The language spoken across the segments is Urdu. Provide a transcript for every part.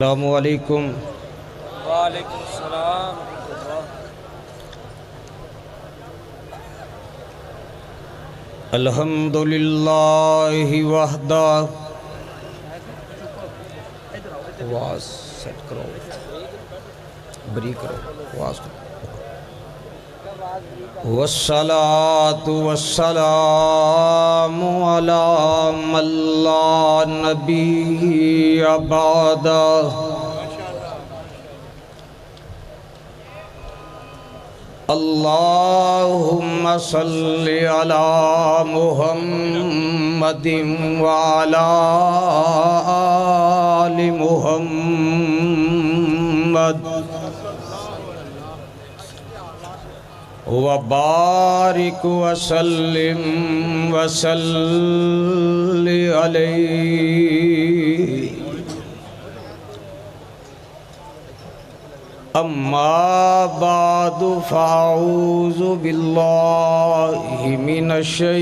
السلام علیکم۔ وعلیکم السلام الحمدللہ وحدہ آواز سیٹ کرو، بری کرو آواز کرو۔ والصلاة والسلام علی من لا نبی بعدہ۔ اللہم صلی علی محمد وعلی آل محمد وبارک وسلم وصلی علیہ۔ اما بعد فاعوذ باللہ من الشیطان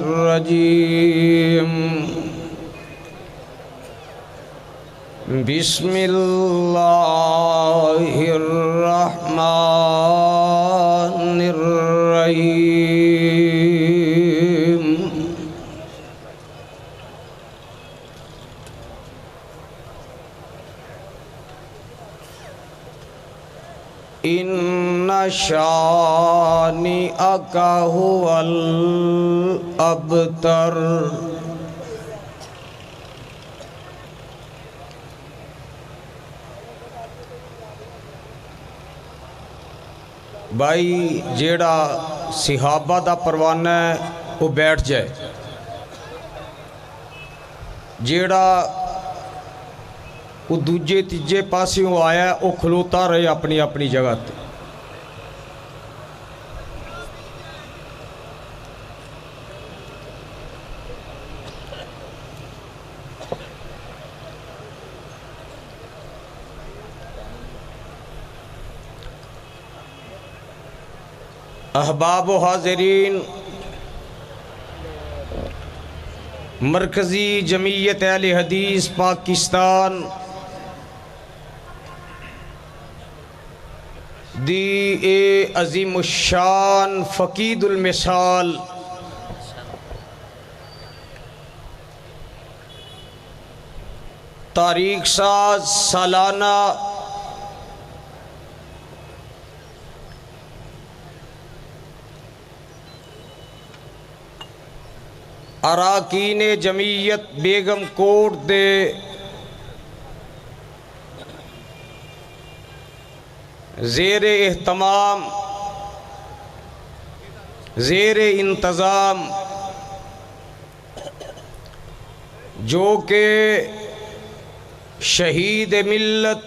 الرجیم۔ بسم اللہ الرحمن الرحیم۔ ان شانئک هو الابتر۔ بھائی جیڑا صحابہ دا پروانہ ہے وہ بیٹھ جائے، جیڑا وہ دوجے تیجے پاسیوں آیا ہے وہ کھلوتا رہے اپنی اپنی جگہ تے۔ احباب و حاضرین، مرکزی جمعیت اہل حدیث پاکستان دی اے عظیم الشان فقید المثال تاریخ ساز سالانہ اراکین جمعیت بیگم کوٹ دے زیر اہتمام زیر انتظام، جو کہ شہید ملت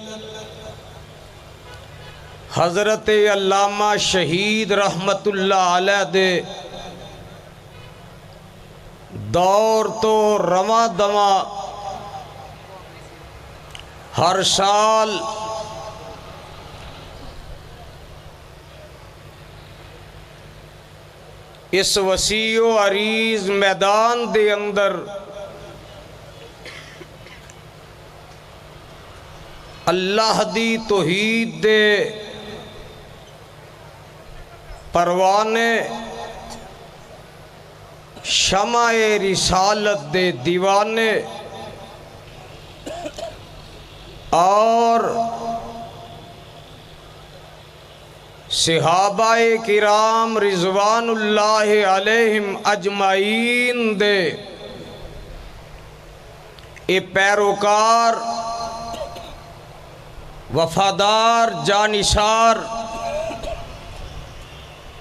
حضرت علامہ شہید رحمت اللہ علیہ دے دور تو رواں دواں ہر سال اس وسیع و عریض میدان دے اندر اللہ دی توحید دے پروانے شمع رسالت دے دیوانے اور صحابہ کرام رضوان اللہ علیہم اجمعین دے اے پیروکار وفادار جانشار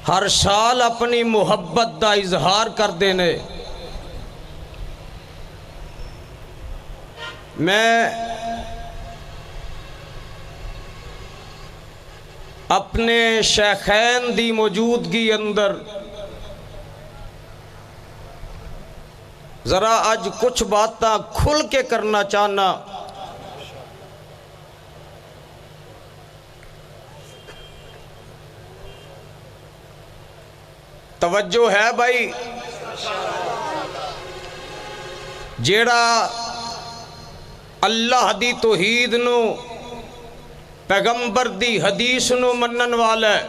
ہر سال اپنی محبت دا اظہار کر دینے۔ میں اپنے شیخین دی موجودگی اندر ذرا آج کچھ باتاں کھل کے کرنا چاہنا۔ توجہ ہے بھائی؟ جیڑا اللہ دی توحید نو پیغمبر دی حدیث نو منن والا ہے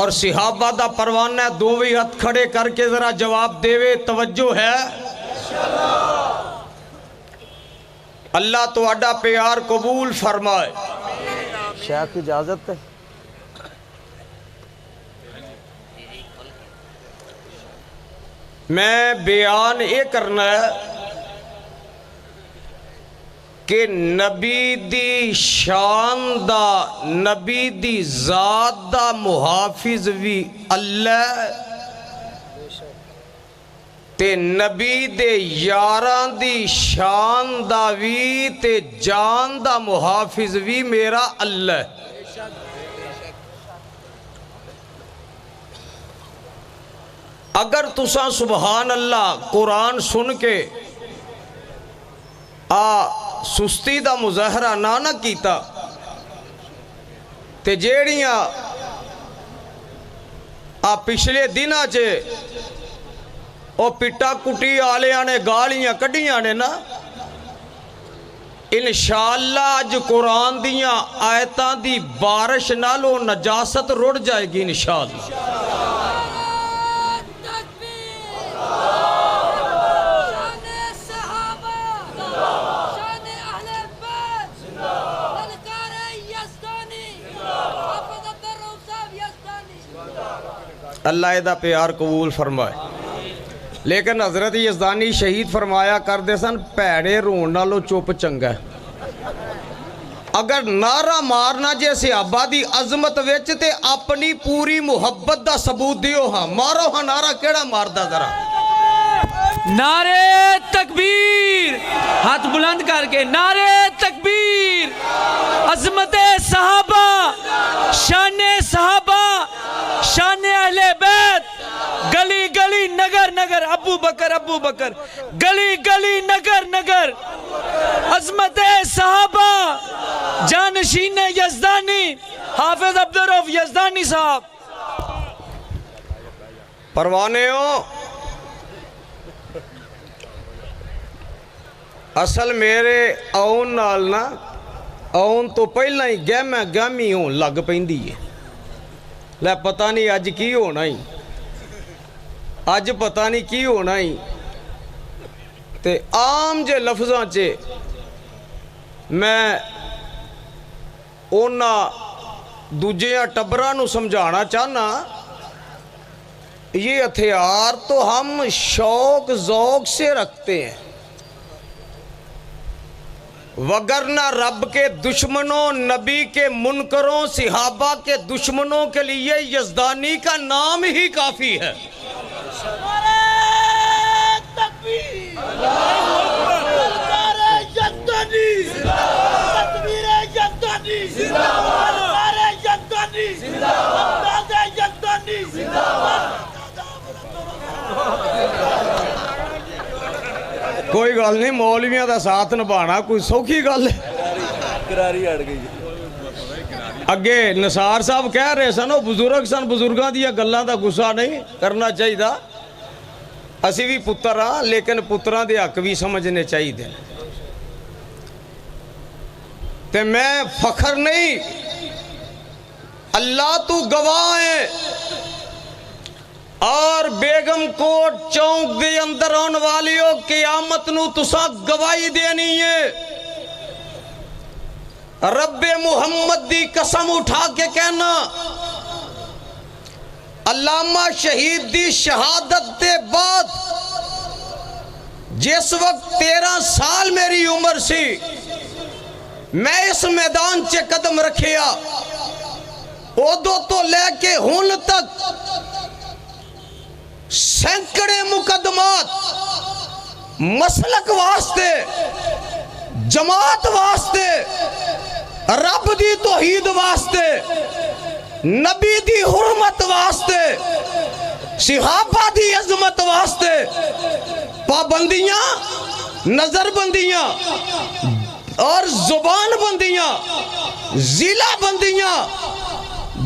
اور صحابہ دا پروانہ ہے، دوویں ہاتھ کھڑے کر کے ذرا جواب دیوے توجہ ہے؟ اللہ تو اڈا پیار قبول فرمائے۔ شیخ کی اجازت ہے؟ میں بیان یہ کرنا ہے کہ نبی دی شان دا، نبی دی ذات دا محافظ بھی اللہ تے نبی دے یاران دی شان دا بھی تے جان دا محافظ بھی میرا اللہ۔ اگر تساں سبحان اللہ قرآن سن کے سستی دا مظاہرہ نہ کیتا تے جیڑیاں پچھلے دنوں چے او پٹا کٹی آلیاں نے گالیاں کڈیاں نے نا، انشاءاللہ اج قرآن دیاں آیتاں دی بارش نالو نجاست رڑ جائے گی انشاءاللہ۔ اللہ ایدہ پیار قبول فرمائے۔ لیکن حضرت یزدانی شہید فرمایا کر دے سن پیڑے رون نالو چوپ چنگا ہے۔ اگر نعرہ مارنا جیسے آبادی عظمت ویچ تے اپنی پوری محبت دا ثبوت دیو ہاں، مارو ہاں نعرہ کیڑا ماردہ ذرا؟ نعرے تکبیر، ہاتھ بلند کر کے نعرے تکبیر، عظمت صحابہ، شان صحابہ، شان اہل بیت، گلی گلی نگر نگر ابو بکر، گلی گلی نگر نگر، عظمت صحابہ، جانشین یزدانی حافظ عبدالرؤف یزدانی صاحب۔ پروانے ہو، اصل میرے آؤن نال نا، آؤن تو پہلا ہی گہمی ہوں لگ پہندی ہے، لے پتہ نہیں آج کی ہونا ہی، آج پتہ نہیں کی ہونا ہی، تے عام جے لفظاں چے میں اونا دوجیاں ٹبرانو سمجھانا چاہنا، یہ ہتھیار تو ہم شوق ذوق سے رکھتے ہیں، وگرنہ رب کے دشمنوں، نبی کے منکروں، صحابہ کے دشمنوں کے لیے یزدانی کا نام ہی کافی ہے۔ کوئی گل نہیں، مولویاں دا ساتھ نبھانا کوئی سوکھی گل ہے۔ کراری اڑ گئی۔ اگے نثار صاحب کہہ رہے سن، وہ بزرگ سن، بزرگاں دیا گلاں دا غصہ نہیں کرنا چاہیے دا، اسی بھی پتر ہاں لیکن پتراں دے حق بھی سمجھنے چاہیے دے۔ تے میں فخر نہیں، اللہ تو گواہ ہے، اور بیگم کوٹ چونک دے اندر آن والیوں قیامت نو تساں گواہی دینی ہے۔ رب محمد دی قسم اٹھا کے کہنا، علامہ شہید دی شہادت دے بعد جس وقت 13 سال میری عمر سی، میں اس میدان چے قدم رکھیا، اودو تو لے کے ہن تک سینکڑے مقدمات مسلک واسطے، جماعت واسطے، رب دی توحید واسطے، نبی دی حرمت واسطے، صحابہ دی عظمت واسطے پابندیاں، نظر بندیاں اور زبان بندیاں، ضلع بندیاں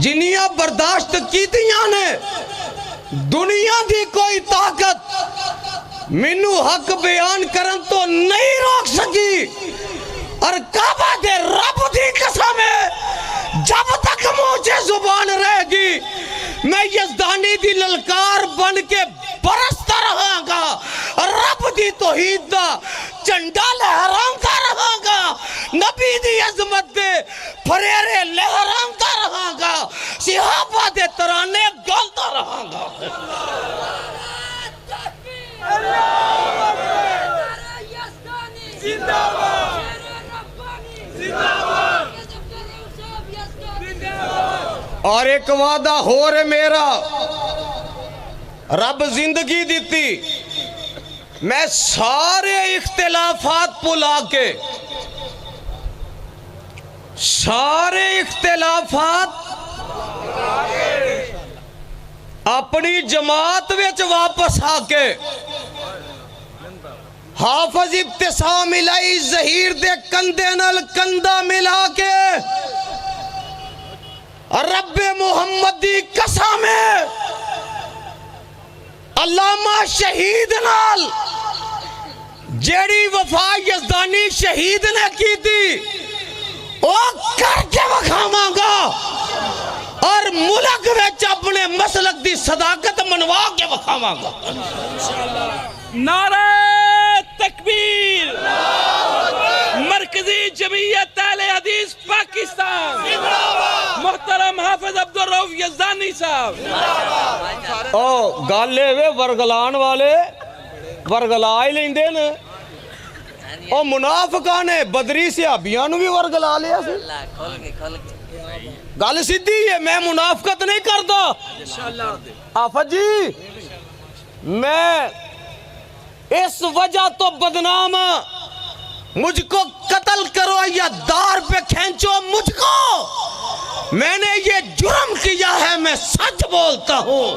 جنیاں برداشت کیتیاں نے، دنیا دی کوئی طاقت مینو حق بیان کرن تو نہیں روک سکی اور کعبہ دے رب دی قسم ہے جب تک مجھے زبان رہے گی میں یزدانی دی للکار بن کے برستا رہا گا رب دی توحید دا چنڈا لہرانتا رہا گا نبی دی عظمت دے پھریرے لہرانتا رہا گا صحابہ دے ترانے گلتا رہا گا اور ایک وعدہ ہو رہے میرا رب زندگی دیتی میں سارے اختلافات بھلا کے سارے اختلافات اپنی جماعت وچ واپس آ کے حافظ ابتسام الہی ظہیر دے کندے نال کندہ ملا کے رب محمد دی قسم ہے علامہ شہید نال جیڑی وفا یزدانی شہید نے کی تھی وہ کر کے وکھاواں گا اور ملک وچ اپنے مسلک دی صداقت منوا کے وکھاواں گا نعرہ تکبیر مرکزی جمعیت اہل حدیث پاکستان محترم حافظ عبدالرؤف یزدانی صاحب او گالے وے ورگلان والے ورگلا ہی لیندے نا او منافقانے بدری صحابیاں نو بھی ورگلا لیا سی گل سیدھی ہے میں منافقت نہیں کرتا آفت جی میں اس وجہ تو بدنام مجھ کو قتل کرو یا دار پہ کھینچو مجھ کو میں نے یہ جرم کیا ہے میں سچ بولتا ہوں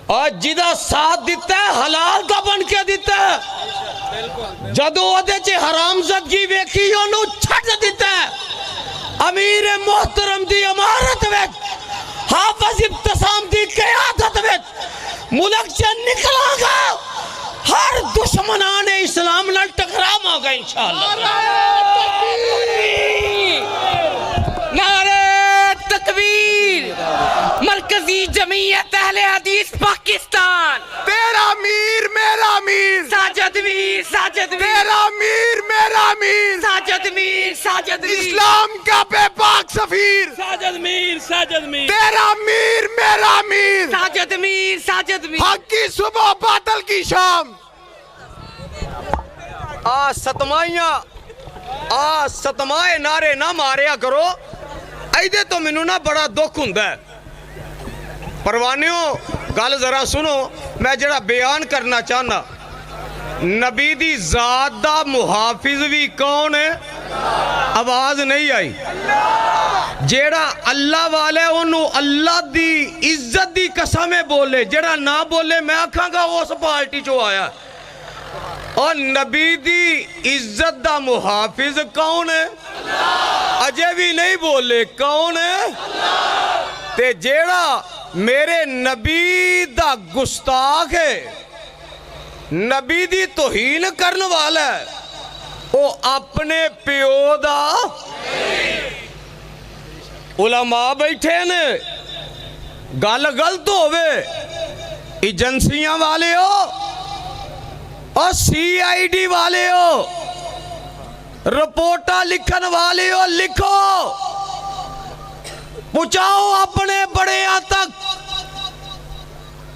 اور جدہ ساتھ دیتا ہے حلال کا بن کے دیتا ہے جدو ودے چے حرام زدگی ویکھی انہوں چھٹ دیتا ہے امیر محترم دی امارت ویچ حافظ ابتسام دی قیادت ویچ ملک سے نکلا گا ہر دشمنان اسلام نہ ٹکرام ہوگا انشاءاللہ نعرہ تکبیر مرکزی جمعیت اہل حدیث پاکستان تیرا میر میرا میر ساجد میر ساجد میر تیرا میر میرا میر ساجد میر ساجد میر اسلام کا بے پاک سفیر ساجد میر ساجد میر تیرا میر میرا میر ساجد میر ساجد میر حق کی صبح باطل کی شام ستمائے نعرے نہ ماریا کرو ایدے تو منو نہ بڑا دکھ ہوندا ہے پروانیوں گل ذرا سنو میں جڑا بیان کرنا چاہنا نبی دی ذات دا محافظ بھی کون ہے آواز نہیں آئی جیڑا اللہ والے انہوں اللہ دی عزت دی قسمیں بولے جیڑا نہ بولے میں آکھاں گا اس پارٹی چو آیا اور نبی دی عزت دا محافظ کون ہے اجے بھی نہیں بولے کون ہے تے جیڑا میرے نبی دا گستاخ ہے نبی دی توہین کرن والا ہے وہ اپنے پیو دا علماء بیٹھے نے گل غلط ہوئے ایجنسیاں والے ہو اور سی آئی ڈی والے ہو رپورٹا لکھن والے ہو لکھو پوچھاؤ اپنے بڑے تک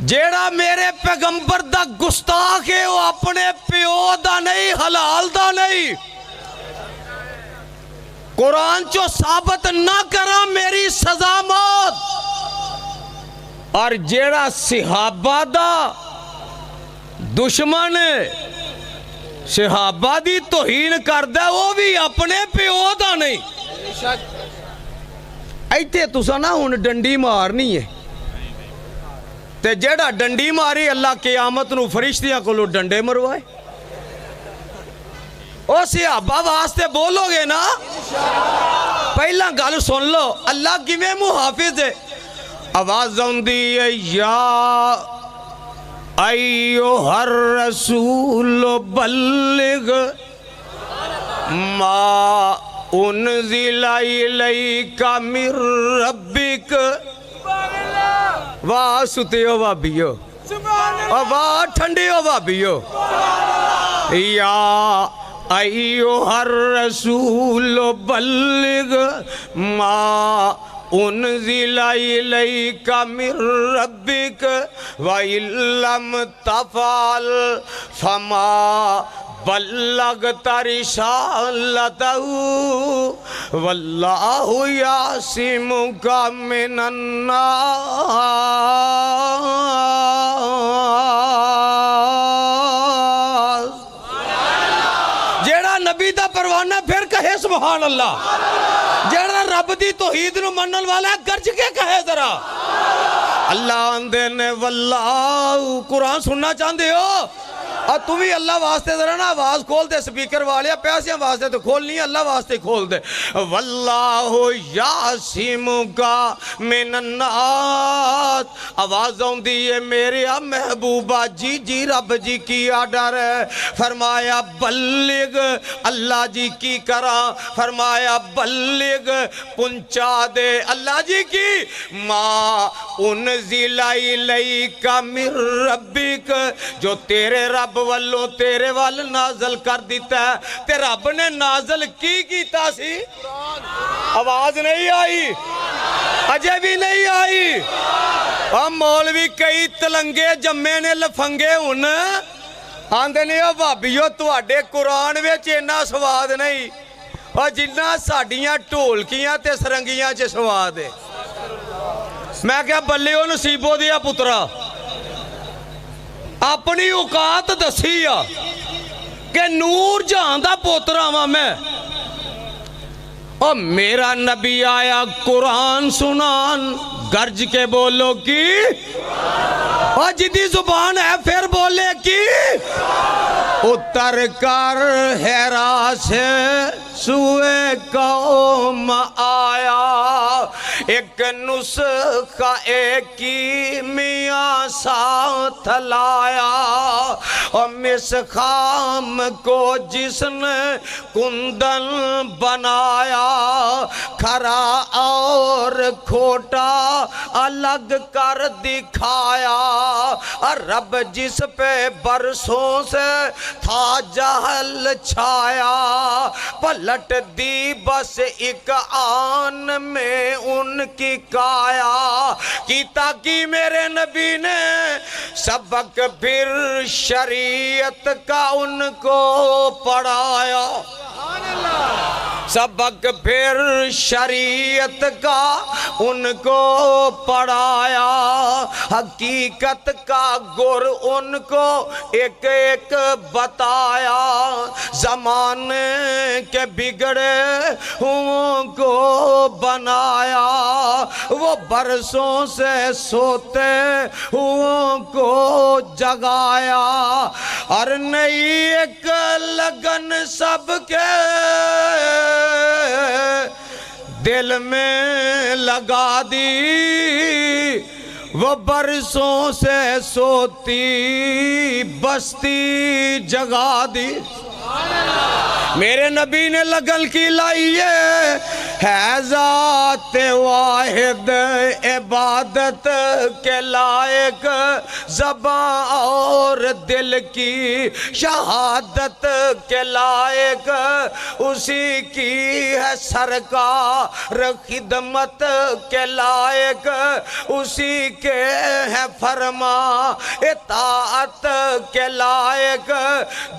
جیڑا میرے پیغمبر دا گستاخ ہے وہ اپنے پیو دا نہیں حلال دا نہیں قرآن چو ثابت نہ کرا میری سزا موت اور جیڑا صحابہ دا دشمن صحابہ دی توہین کردہ وہ بھی اپنے پیو دا نہیں ایتے تسا نہ ہون ڈنڈی مارنی ہے تے جیڑا ڈنڈی ماری اللہ قیامت نو فرشتیاں کو لو ڈنڈے مروائے او صحابہ واسطے بولو گے نا پہلا گل سن لو اللہ کی میں محافظ ہے آواز ہوندی ہے یا ایھا الرسول بلغ ما انزل الیک من ربک. واہ ستے ہو بھابیو، واہ ٹھنڈے ہو بھابیو. یا ایھا الرسول بلغ ما انزل الیک من ربک وَإِن لَّمْ تَفْعَلْ فَمَا بَلَّغْتَ رِسَالَتَهُ وَاللَّهُ يَعْصِمُكَ مِنَ النَّاسِ. جیڑا نبی دا پروانہ پھر کہے سبحان اللہ. جیڑا رب دی توحید نو منن والا ہے گرج کے کہے ذرا اللہ آندے نے واللہ. قرآن سننا چاہندے ہو اور تم بھی اللہ واسطے ذرا نا آواز کھول دے. سپیکر والے پیسیاں واسطے تو کھول نہیں، اللہ واسطے کھول دے. واللہ یعصمک من الناس. آواز آندی ہے میرے محبوبہ جی جی رب جی کی آڈر ہے. فرمایا بلغ اللہ جی کی کرا. فرمایا بلغ پہنچا دے اللہ جی کی ما انزل الیک من ربک جو تیرے رب والوں تیرے وال نازل کر دیتا ہے. تے رب نے نازل کی کیتا سی. آواز نہیں آئی، اجے بھی نہیں آئی. ہم مولوی کئی تلنگے جمے نے لفنگے ہن آندے نے او بھابیو تواڈے قرآن وچ اینا سواد نہیں اور جنہ ساڈیاں ٹھولکیاں تے سرنگیاں چ سواد ہے. میں کہا بلیو نصیبو دیا پترا اپنی اوقات دسی کہ نور جہاں دا پوترا ہاں میں اور میرا نبی آیا قرآن سنان. گرج کے بولو کی اور جدی زبان ہے پھر بولے کی. اتر کر حرا سے سوئے قوم آیا ایک نسخہ ایک ہی میاں ساتھ لایا اور مسخام کو جس نے کندن بنایا کھرا اور کھوٹا الگ کر دکھایا. اور رب جس پہ برسوں سے تھا جہل چھایا پلٹ دی بس ایک آن میں ان کی کایا کی تاکہ میرے نبی نے سبق پھر شریعت کا ان کو پڑھایا. سبق پھر شریعت کا ان کو پڑھایا. حقیقت کا گر ان کو ایک ایک بتایا. زمانے کے بگڑے ہوں کو بنایا وہ برسوں سے سوتے ہوں کو جگایا. اور نئی ایک لگن سب کے دل میں لگا دی وہ برسوں سے سوتی بستی جگا دی. میرے نبی نے لگن کی لائیے ہے ذات واحد عبادت کے لائق زبان اور دل کی شہادت کے لائق اسی کی ہے سرکار خدمت کے لائق اسی کے ہے فرما اطاعت کے لائق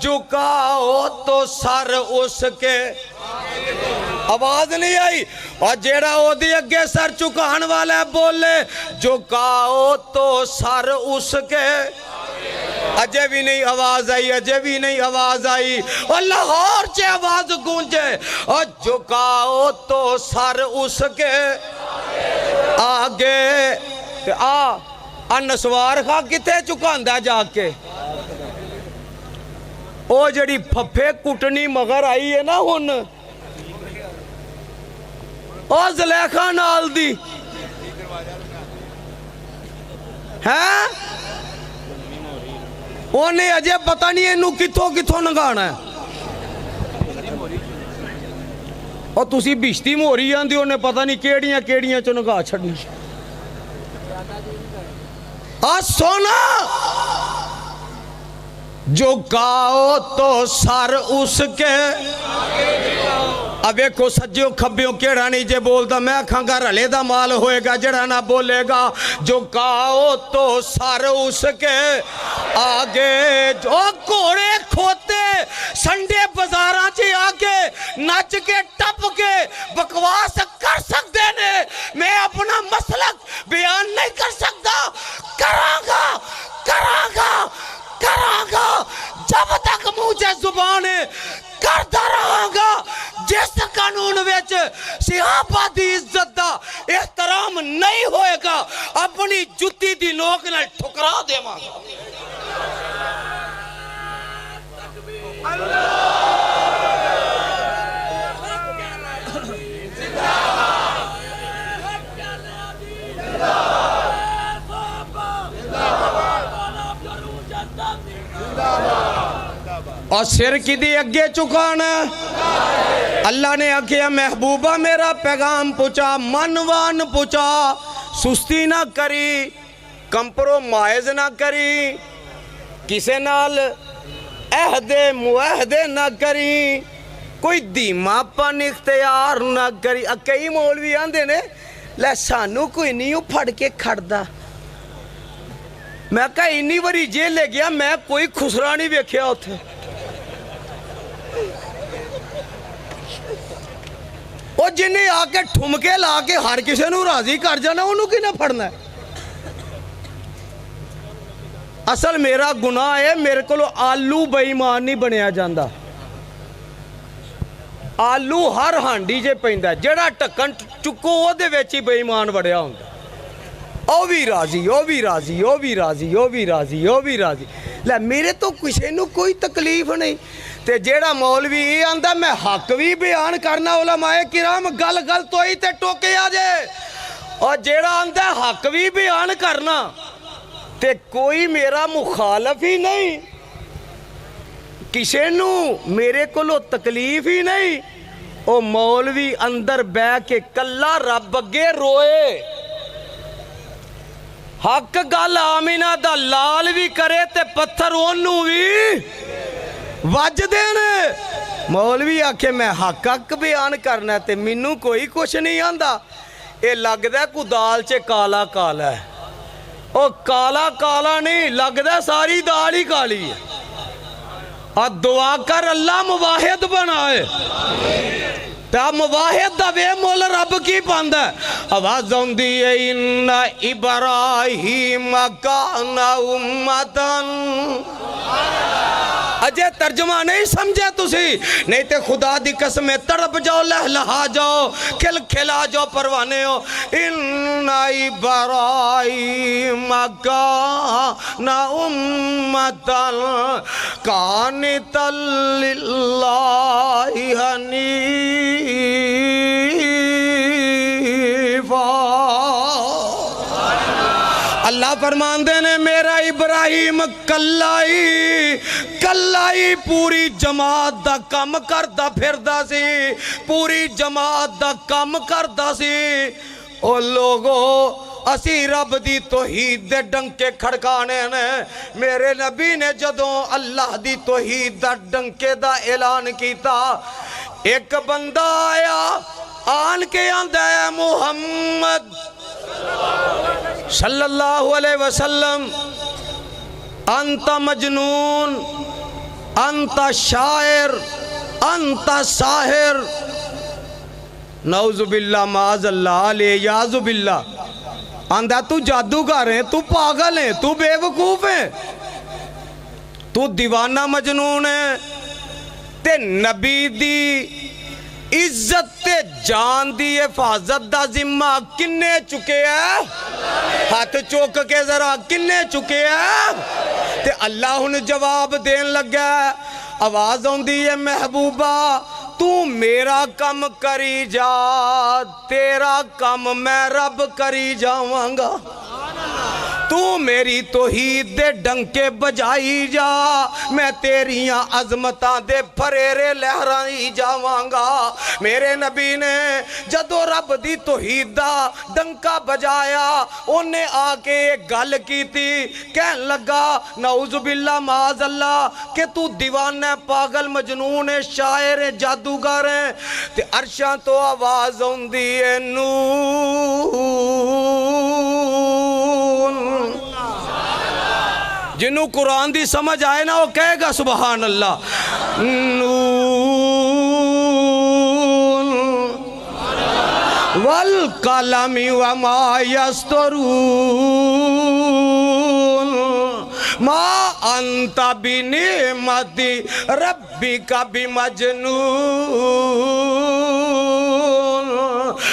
جھکاؤ تو سر اس کے. آواز نہیں آئی. اور جیڑا او دی اگے سر چکان والا بولے جھکاؤ تو سر اس کے. اجے بھی نہیں آواز آئی، اجے بھی نہیں آواز آئی. اور لاہور چے آواز گونجے اور جھکاؤ تو سر اس کے آگے. نسوار خواہ کتے چکاندہ جا کے او جڑی پھپھے کٹنی مگر آئی ہے نا ہن او زلیخا نال دی ہیں انہیں اجے پتہ نہیں انہوں کتھوں کتھوں نگانا ہے اور تسی بشتی موری آندی انہیں پتہ نہیں کیڑیاں کیڑیاں چو نگاہ چھڑنی سونا جو گاؤ تو سر اس کے اب ایک سجیوں کھبیوں کیڑا نہیں جے بولتا میں کھانگا رلے دا مال ہوئے گا جڑا نہ بولے گا جو گاؤ تو سر اس کے آگے جو کوڑے کھوتے سنڈے بزاراں چے آگے نچ کے ٹپ کے بکواس کر سکتے نے میں اپنا مسلک بیان نہیں کر سکتا کراں گا جب تک مجھے زبان کرتا رہاں گا جس قانون ویچ صحابہ دی عزت دا احترام نہیں ہوئے گا اپنی جتی دی نوک نہ ٹھکرا دے ماں اور سر کی دی اگے چکانا اللہ نے آکھیا محبوبہ میرا پیغام پوچھا منوان پوچھا سستی نہ کری کمپرومائز نہ کری کسے نال عہدے معاہدے نہ کری کوئی دیما پن اختیار نہ کری کئی مولوی آندے نے لے سانو کوئی نہیں پھڑ کے کھڑدا میں کہا انی وری جیل لے گیا میں کوئی خسرا نہیں بیکھیا ہوتے اور جنہیں آکے ٹھمکے لا کے ہر کسے نو راضی کر جانا انہوں کی نہ پڑھنا ہے اصل میرا گناہ ہے میرے کو آلو بے ایمان نہیں بنیا جاندہ آلو ہر ہانڈی جے پہندہ ہے جڑا ٹکن چکو وہ دے ویچی بے ایمان بڑیا ہوندہ او بھی راضی او بھی راضی او بھی راضی او بھی راضی او بھی راضی لے میرے تو کسے نو کوئی تکلیف نہیں تے جیڑا مولوی یہ آندہ میں حق بھی بیان کرنا علماء کرام گل گل تو ہی تے ٹوکے آ جائے اور جیڑا آندہ حق بھی بیان کرنا تے کوئی میرا مخالف ہی نہیں کسے نو میرے کو لو تکلیف ہی نہیں او مولوی اندر بے کے کلا رب اگے روئے حق گل آمینہ دا لال بھی کرے تے پتھر انہوں بھی وج دینے مولوی آکھے میں حق بیان کرنا ہے تے منوں کوئی کچھ نہیں آندہ اے لگ دے کو دال چے کالا کالا ہے او کالا کالا نہیں لگ دے ساری دال ہی کالی ہے اور دعا کر اللہ مواحد بنائے تا مواحد دا بے مول رب کی پاندہ ہے آواز ہوندی ہے ان ابراہیم کان امتن اجے ترجمہ نہیں سمجھے تسی نہیں تے خدا دی قسمیں تڑپ جاؤ لہلہا جاؤ کھل کھلا جاؤ پروانے ہو ان ابراہیم کان امتن قانتا للہ حنیفا اللہ فرمان دینے میرا ابراہیم کلائی پوری جماعت دا کم کردہ پھردہ سی پوری جماعت دا کم کردہ سی او لوگو اسی رب دی توحید دے ڈنکے کھڑکانے نے میرے نبی نے جدوں اللہ دی توحید دا ڈنکے دا اعلان کیتا ایک بندہ آیا آن کے آندہ ہے محمد صلی اللہ علیہ وسلم انت مجنون انت شاعر انت ساحر نعوذ باللہ معاذ اللہ علیہ یعوذ باللہ آندہ تو جادوگر ہے تو پاگل ہے تو بے وقوف ہے تو دیوانہ مجنون ہے تے نبی دی عزت تے جان دی حفاظت دا ذمہ کنے چکے ہیں ہاتھ چوک کے ذرا کنے چکے ہیں تے اللہ انہیں جواب دین لگا آواز ہوندی ہے محبوبہ تو میرا کم کری جا تیرا کم میں رب کری جاواں گا تو میری توحید دے ڈنکے بجائی جا میں تیریاں عظمتاں دے پھریرے لہرائی جاوانگا میرے نبی نے جدو رب دی توحید دا ڈنکا بجایا انہیں آکے ایک گل کی تھی کہن لگا نعوذ باللہ معاذ اللہ کہ تو دیوان ہے پاگل مجنون ہے شاعر ہے جادوگر ہے تے عرشاں تو آواز ہوندی ہے نون جنہوں قرآن دی سمجھ آئے نا وہ کہے گا سبحان اللہ نون والقلم وما یسطرون ما انت بنعمت ربک بمجنون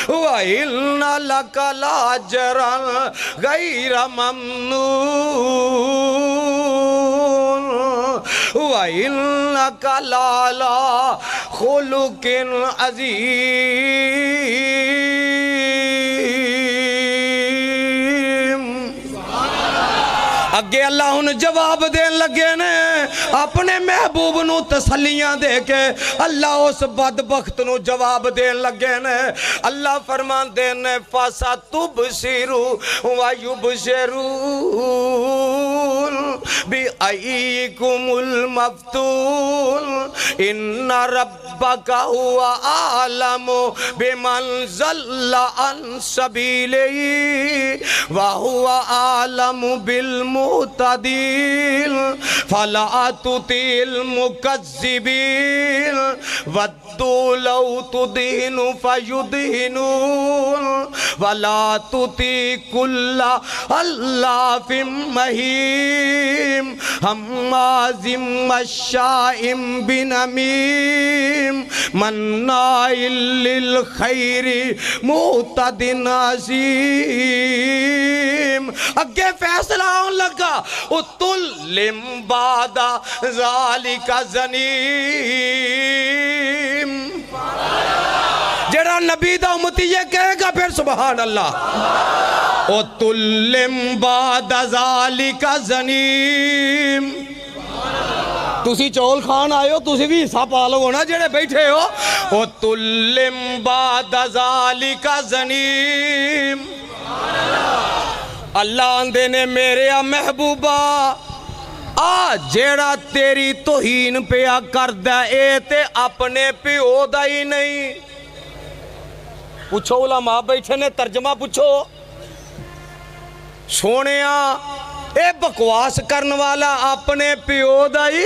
وَإِنَّ لَكَ لَأَجْرًا غَيْرَ مَمْنُونٍ وَإِنَّكَ لَعَلَىٰ خُلُقٍ عَظِيمٍ اگے اللہ ان جواب دین لگے نے اپنے محبوب نو تسلیاں دے کے اللہ اس بدبخت نو جواب دین لگے نے اللہ فرمان دینے فَسَتُبْصِرُ وَيُبْصِرُونَ بِأَيِّكُمُ الْمَفْتُونَ إِنَّ رَبَّكَ هُوَ أَعْلَمُ بِمَنْ ضَلَّ عَنْ سَبِيلِهِ وَهُوَ أَعْلَمُ بِالْمُهْتَدِينَ فَلَا تُطِعِ الْمُكَذِّبِينَ وَدُّوا لَوْ تُدْهِنُ فَيُدْهِنُونَ وَلَا تُطِعِ كُلَّ حَلَّافٍ مَّهِينٍ هَمَّازٍ مَّشَّاءٍ بِنَمِيمٍ مَّنَّاعٍ لِّلْخَيْرِ مُعْتَدٍ عَظِيمٍ اگے فیصلہ ہون لگا اُتُلِّمْ بَعْدَ ذَلِكَ زَنِيمٍ جڑا نبی دا امتی یہ کہے گا پھر سبحان اللہ اُتُلِّمْ بَعْدَ ذَلِكَ زَنِيمٍ تُسی چول خان آئے ہو تُسی بھی حصہ پالو ہونا جڑے بیٹھے ہو اُتُلِّمْ بَعْدَ ذَلِكَ زَنِيمٍ اللہ آندے نے میرے محبوبہ آ جیڑا تیری توہین پیا کردہ اے تے اپنے پیو دا ہی نہیں پوچھو علماء بیٹھے نے ترجمہ پوچھو سونیا اے بکواس کرن والا اپنے پیو دا ہی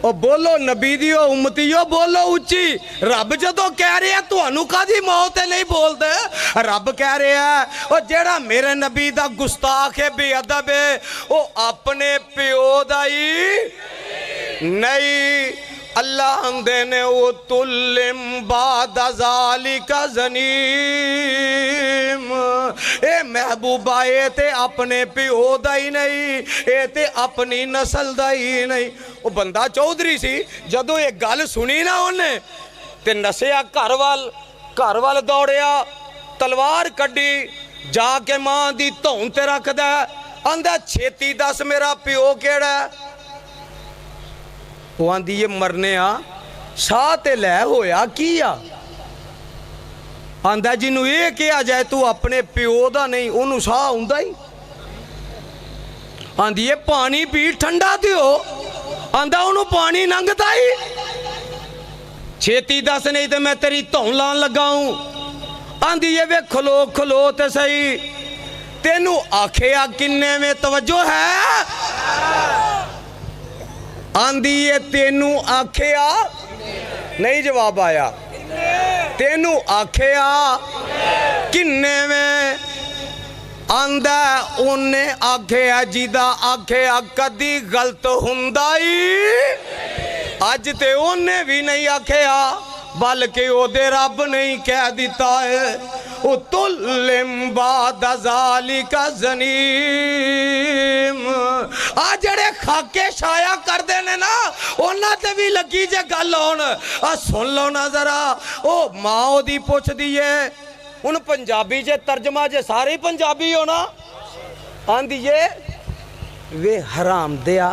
او بولو نبی دیو امتیو بولو اچھی رب جدو کہہ رہے ہیں تو انوکا دی موت نہیں بول دے رب کہہ رہے ہیں او جیڑا میرے نبی دا گستاخ ہے بے ادب ہے او اپنے پیو دائی نہیں اللہ اندے نے اُتُلِّمْ بَعْدَ ذَلِكَ زَنِيمٍ اے محبوبہ اے تے اپنے پیو دا ہی نہیں اے تے اپنی نسل دا ہی نہیں وہ بندہ چودھری سی جدو ایک گل سنی نا انہیں تے نسیا گھر وال دوڑیا تلوار کڈی جا کے ماں دی تون تے رکھ دے اندھا چھیتی دس میرا پیو کیڑا ہے وہ آندھی یہ مرنے ساتھ لے ہویا کیا آندھا جنہوں یہ کیا جائے تو اپنے پیو دا نہیں انہوں ساہ ہوندہ ہی آندھی یہ پانی پی ٹھنڈا دیو آندھا انہوں پانی ننگتا ہی چھیتی دس نہیں تے میں تیری تون لان لگاؤں آندھی یہ وے کھلو تے صحیح تینوں آکھیا کننے میں توجہ ہے آندھی یہ تینوں آکھیا نہیں جواب آیا تینوں آکھیا کننے میں آندھا انہیں آکھیا جیدہ آکھیا کدی غلط ہندائی آج تے انہیں بھی نہیں آکھیا بلکہ او دے رب نہیں کہہ دیتا ہے اُتُلِّمْ بَعْدَ ذَلِكَ زَنِيمٍ آجڑے خاکے شایا کر دینے نا انہاں تے بھی لگی جے گل ہون سن لو نا ذرا او ماں دی پوچھ دیئے ان پنجابی جے ترجمہ جے سارے پنجابی ہونا آندھی یہ وے حرام دیا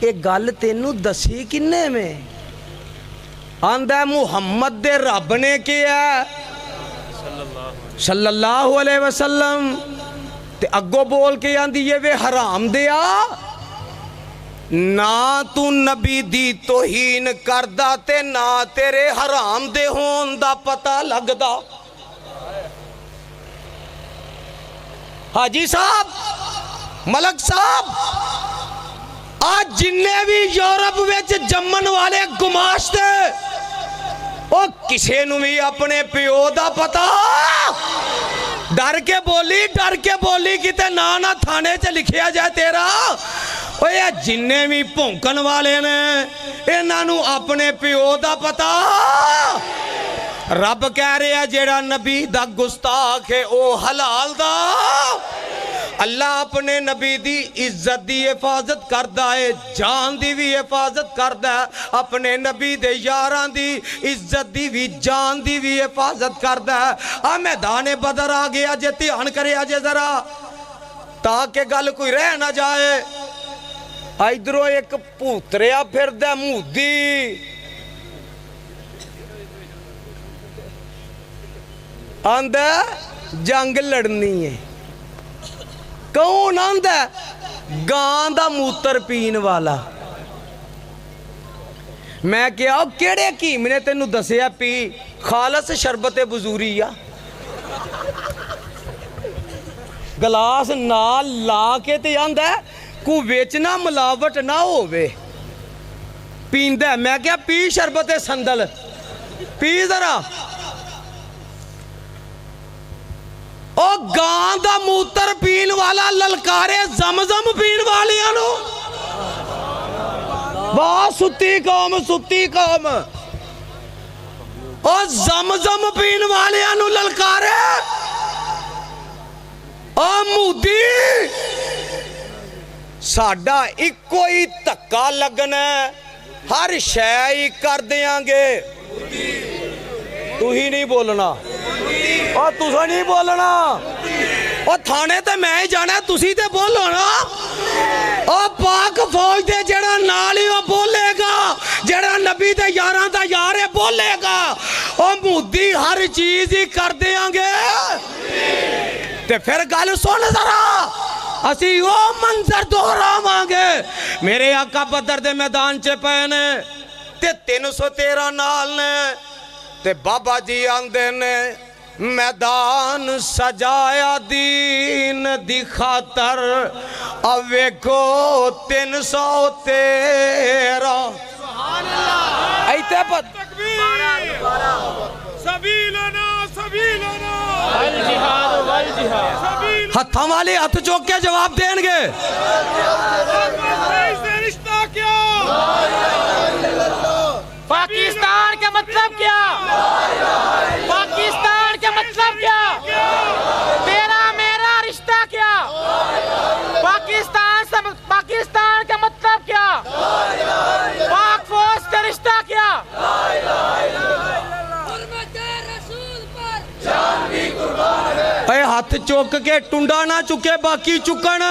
یہ گل تینوں دسی کنے میں آندہ محمد دے رب نے کیا صلی اللہ علیہ وسلم تے اگو بول کے آندھی یہ وے حرام دیا نہ تو نبی دی توہین کردہ تے نہ تیرے حرام دے ہون دا پتہ لگدا حاجی صاحب ملک صاحب آج جننے بھی یورپ ویچ جمن والے گماشتے او کسے نو بھی اپنے پیو دا پتا ڈر کے بولی کتے نانا تھانے چے لکھیا جائے تیرا او یہ جننے بھی پونکن والے نے انہاں نو اپنے پیو دا پتا رب کہہ رہے ہیں جیڑا نبی دا گستاخ ہے او حلال دا اللہ اپنے نبی دی عزت دی حفاظت کردہ ہے جان دی بھی حفاظت کردہ ہے اپنے نبی دے یاران دی عزت دی بھی جان دی بھی حفاظت کردہ ہے میدان بدر آگے آجے تیان کرے آجے ذرا تاکہ گل کوئی رہ نہ جائے ادھرو ایک پوتریا پھر دے مودی آندہ جنگ لڑنی ہے کون آندہ گان دا موتر پین والا میں کیا کیڑے کیم نے تینو دسیا پی خالص شربت بزوری یا گلاس نال لا کے تے آندہ کو ویچنا ملاوٹ نہ ہووے پیندہ میں کیا پی شربت سندل پی ذرا او گان دا موتر پین والا للکارے زمزم پین والی آنو بہت ستی قوم او زمزم پین والی آنو للکارے او مودی ساڑھا ایک کوئی تکا لگنا ہر شے کر دیاں گے تو ہی نہیں بولنا اور تُسا نہیں بولنا اور تھانے تے میں ہی جانا ہے تُسی تے بولو نا اور پاک فوج دے جڑا نالی وہ بولے گا جڑا نبی دے یاران دا یارے بولے گا اور مودی ہر چیز ہی کر دیاں گے تے پھر گل سن ذرا اسی وہ منظر دہرا مانگے میرے آقا بدر دے میدان چے پہنے تے 313 نال نے تے بابا جی آندے نے میدان سجایا دین دی خاطر اوے کو 313 ایتے پت ہتھاں والے ہتھ چوک کے جواب دیں گے پاکستان کا مطلب کیا پاکستان کا مطلب کیا تیرا میرا رشتہ کیا پاکستان کا مطلب کیا پاک فوج کا رشتہ کیا اے ہاتھ چوک کے ٹنڈا نہ چکے باقی چکن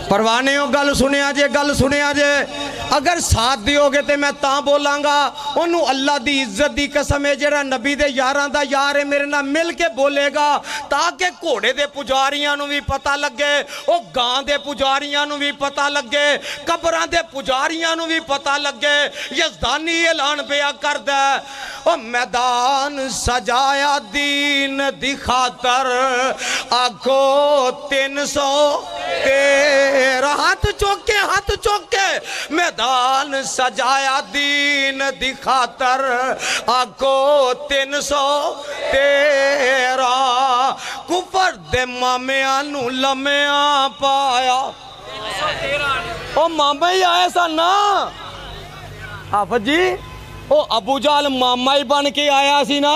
پروانے ہو گل سنے آجے اگر ساتھ دیو گے تے میں تاں بولاں گا انہوں اللہ دی عزت دی قسم ہے جڑا نبی دے یاران دا یار ہے میرے نہ مل کے بولے گا تاکہ کوڑے دے پجاریاں نو بھی پتہ لگے او گان دے پجاریاں نو بھی پتہ لگے قبران دے پجاریاں نو بھی پتہ لگے یزدانی اعلان پیا کر دے او میدان سجایا دین دی خاطر آکھو 313 ہاتھ چوکے میدان سجایا دین دی خاطر آکھو 313 کفر دے مامیاں نو لمیاں پایا او ماما ہی آئے سن نا حافظ جی او ابو جال ماما ہی بن کے آیا سی نا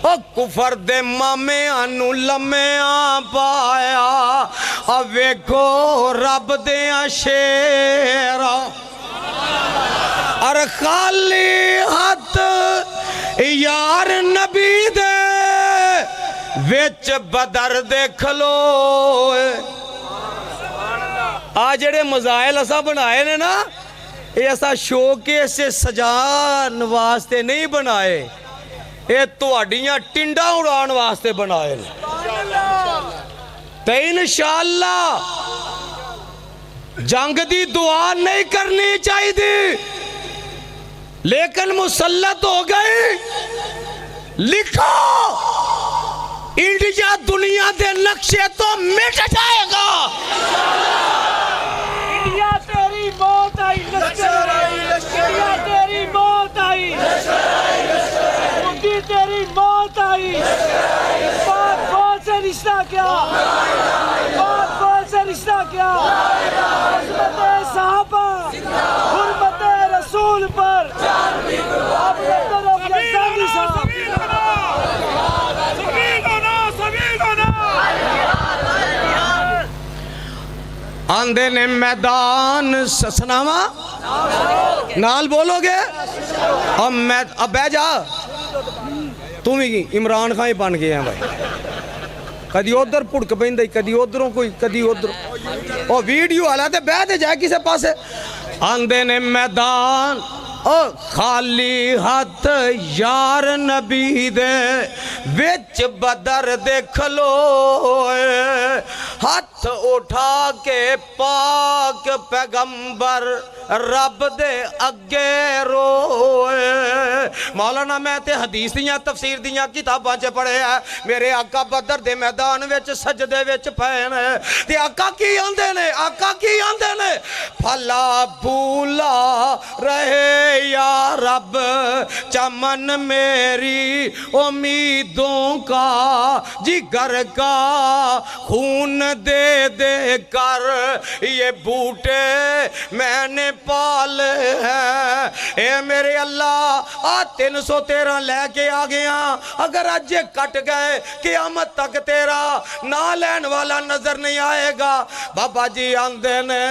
او کفر دے مامے آنو لمے آ پایا اب ویکھو رب دیاں شیرا اور خالی ہاتھ یار نبی دے وچ بدر دیکھ لو آج جڑے مزائل اسا بنائے نے نا یہ ایسا شوکے سے سجان واسطے نہیں بنائے یہ تواڈیاں ٹنڈا اڑان واسطے بنائے تے انشاءاللہ جنگ دی دعا نہیں کرنی چاہی دی لیکن مسلط ہو گئی لکھو انڈیا دنیا دے نقشے تو مٹ جائے گا انڈیا تیری موت آئی انڈیا تیری موت آئی مودی تیری موت آئی پاک فوج سے رشتہ کیا پاک فوج سے رشتہ کیا عظمت صحابہ حرمت رسول پر اب لطر یزدانی صاحب آندے نے میدان سسناما نال بولو گے اب بے جا تم ہی عمران خان ہی بن گئے ہیں بھائی کدی ادھر پڑک پہندے کدی ادھروں کوئی کدی ادھر اور ویڈیو والا تے بہ دے جائے کسے پاسے آندے نے میدان خالی ہاتھ یار نبی دے وچ بدر دیکھ لو ہاتھ اٹھا کے پاک پیغمبر رب دے اگے روئے مولانا میں تے حدیث دیاں تفسیر دیاں کتاباں چ پڑھے ہیں میرے آقا بدر دے میدان وچ سجدے وچ پے نے تے آقا کی آندے نے آقا کی آندے نے پھلا پھولا رہے یا رب چمن میری امیدوں کا جگر کا خون دے دے کر یہ بوٹے میں نے پالے ہیں اے میرے اللہ 313 لے کے آ گیا اگر آج یہ کٹ گئے قیامت تک تیرا نہ لین والا نظر نہیں آئے گا بابا جی آندے نے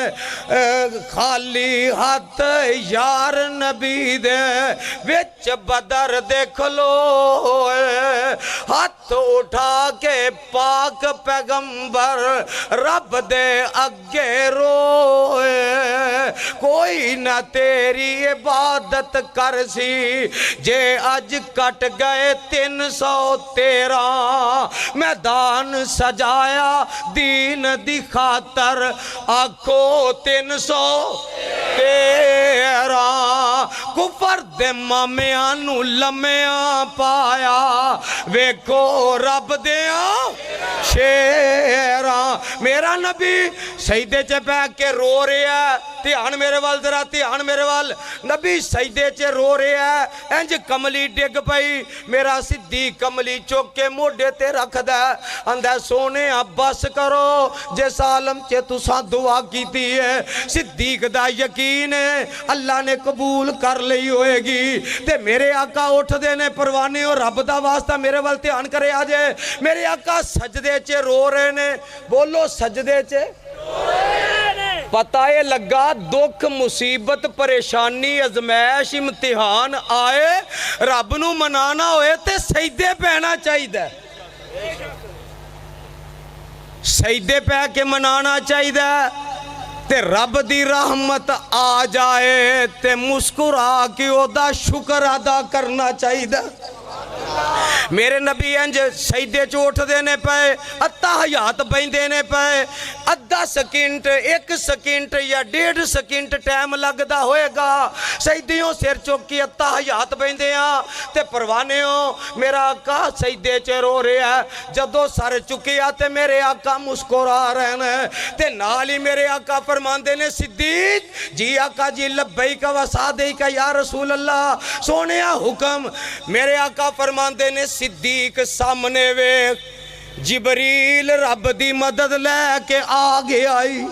خالی ہاتھ یار نبی دے وچ بدر دیکھ لو ہاتھ اٹھا کے پاک پیغمبر رب دے اگے روئے کوئی نہ تیری عبادت کر سی جے اج کٹ گئے 313 میدان سجایا دین دی خاطر آکھو 313 کفر دے مامیاں نو لمیاں پایا ویکھو رب دیاں شیراں میرا نبی سجدے چ بیٹھ کے رو رہا ہے دھیان میرے وال ذرا دھیان میرے وال نبی سجدے چ رو رہا ہے انج کملی ڈگ پئی میرا صدیق کملی چوک کے موڈے تے رکھ دے اندے سونے بس کرو جس عالم چ تساں دعا کیتی ہے صدیق دا یقین ہے اللہ نے قبول کر لئی ہوئے گی تے میرے آقا اٹھ دینے پروانے اور رب دا واسطہ میرے وال دھیان کرے آجے میرے آقا سجدے چ رو رہے نے بولو سجدے چ پتہ یہ لگا دکھ مصیبت پریشانی ازمائش امتحان آئے رب نو منانا ہوئے تے سجدے پہنا چاہی دے سجدے پہ کے منانا چاہی دے تے رب دی رحمت آ جائے تے مسکرا کے او دا شکر ادا کرنا چاہی دے میرے نبی انج سجدے چوٹ دینے پہ اتحیات بین دینے پہ ادھا سکنٹ 1 سکنٹ یا 1.5 سکنٹ ٹائم لگدا ہوئے گا سجدیوں سر چوکی اتحیات بین دیاں تے پروانے ہوں میرا آقا سجدے چ رو رہا ہے جدو سر چکی آتے میرے آقا مسکرا رہے ہیں تے نالی میرے آقا فرماندے نے صدیق جی آقا جی لبیک و صادق یا رسول اللہ سونے حکم میرے آقا فرماندے نے صدیق سامنے ویکھ جبریل رب دی مدد لے کے آگے آئی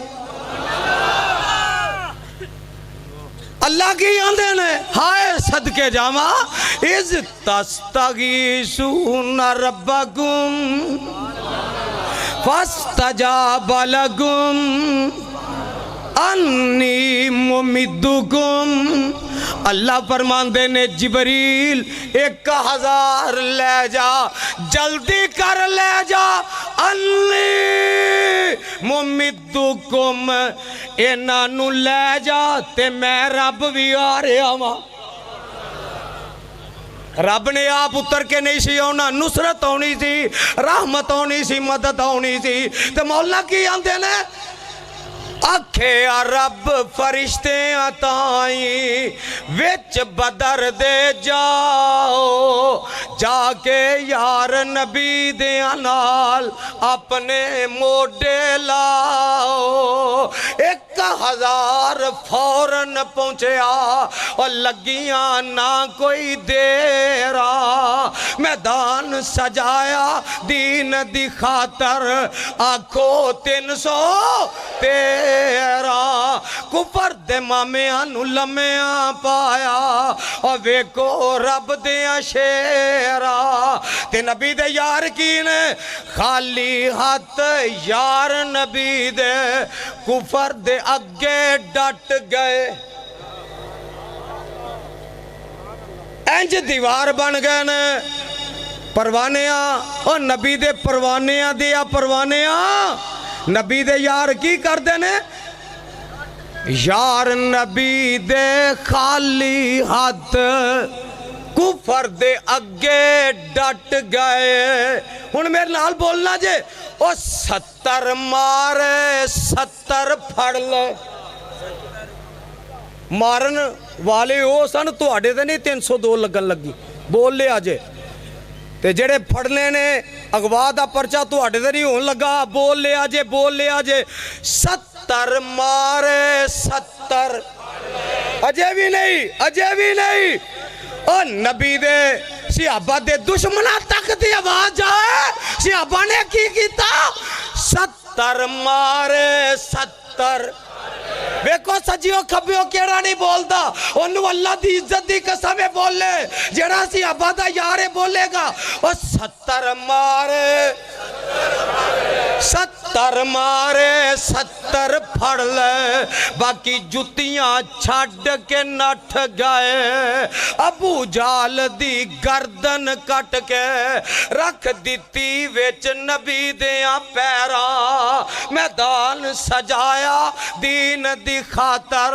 اللہ کی آندے نے ہائے صدقے جاما اِذْ تَسْتَغِیثُونَ رَبَّکُمْ فَاسْتَجَابَ لَکُمْ انی ممدکم اللہ فرماندے نے جبریل 1000 لے جا جلدی کر لے جا انی ممدکم انہوں لے جا تے میں رب بھی آ رہا ہوں رب نے آپ اتر کے نہیں سی ہونا نصرت ہونی سی رحمت ہونی سی مدد ہونی سی تے مولا کی آندے نے آکھے رب فرشتے آتائیں وچ بدر دے جاؤ جا کے یار نبی دیاں نال اپنے موڈے لاؤ 1000 فوراً پہنچیا اور لگیاں نہ کوئی دیرا میدان سجایا دین دی خاطر آکھو 300 تیرا کفر دے مامیاں نو لمیاں پایا اور ویکو رب دیاں شیرا تے نبی دے یار کی نے خالی ہاتھ یار نبی دے کفر دے اگے ڈٹ گئے انج دیوار بن گئے نے پروانیاں اور نبی دے پروانیاں دیا پروانیاں نبی دے یار کی کر دینے یار نبی دے خالی ہاتھ کفر دے اگے ڈٹ گئے ہن میرے نال بولنا جے او 70 مارے 70 پھڑ لے مارن والے او سن تو آڑے دے نہیں 302 لگن لگی بول لے آجے تے جڑے پھڑنے نے اگوا دا پرچہ تو آڑے دے نہیں ہون لگا بول لے آجے 70 مارے 70 اجے بھی نہیں او نبی دے صحابہ دے دشمنہ تک دی آواز جائے صحابہ نے کی کیتا 70 مارے 70 بیکو سجیو کھبیو کیڑا نہیں بولدا انہوں اللہ دی عزت دی قسمیں بول لے جڑا سی عبادہ یارے بولے گا اور 70 مارے 70 پھڑ لے باقی جتیاں چھڑ کے نٹھ گئے ابو جال دی گردن کٹ کے رکھ دیتی ویچ نبی دیاں پیرا میدان سجایا دین دی خاطر